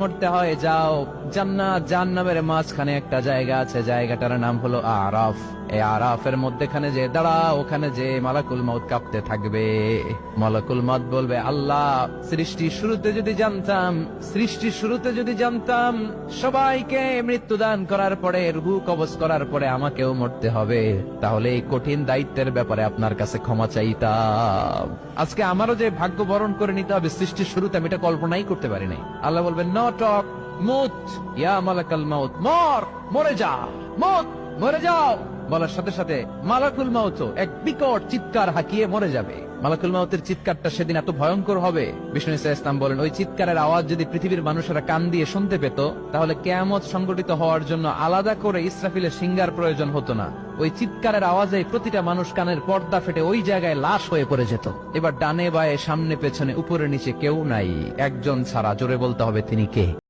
মরতে হয় যাও, জান্নাত জাহান্নামের মাঝখানে একটা জায়গা আছে, জায়গাটার নাম হলো আরাফ। এই আরাফের মধ্যখানে যে দাঁড়া, ওখানে যে মালাকুল মউত কাঁপতে থাকবে। মালাকুল মউত বলবে, আল্লাহ সৃষ্টির শুরুতে যদি জানতাম সবাইকে মৃত্যুদান করার পরে, রূহ কবজ করার পরে আমাকেও মরতে হবে, তাহলে এই কঠিন দায়িত্বের ব্যাপারে আপনার কাছে ক্ষমা চাইতাম। আজকে আমারও যে ভাগ্য বরণ করে নিতে হবে সৃষ্টির শুরুতে, আমি এটা কল্পনাই করতে পারি নাই। আল্লাহ বলবেন, নো টক, মুত ইয়া মালাকাল মাউত, মরে যা, মরে যাও। বলার সাথে সাথে মালাকুল মাউত এক বিকট চিৎকার হাঁকিয়ে মরে যাবে। মালাকুল মাউতের চিৎকারটা সেদিন এত ভয়ঙ্কর হবে, বিষ্ণু ঈসা ইসলাম বলেন, ওই চিৎকারের আওয়াজ যদি পৃথিবীর মানুষেরা কান দিয়ে শুনতে পেত, তাহলে কিয়ামত সংগঠিত হওয়ার জন্য আলাদা করে ইসরাফিলের সিঙ্গার প্রয়োজন হতো না। ওই চিৎকারের আওয়াজে প্রতিটা মানুষ কানের পর্দা ফেটে ওই জায়গায় লাশ হয়ে পড়ে যেত। এবার ডানে বায়ে সামনে পেছনে উপরে নিচে কেউ নাই, একজন ছাড়া। জোরে বলতে হবে, তিনি কে?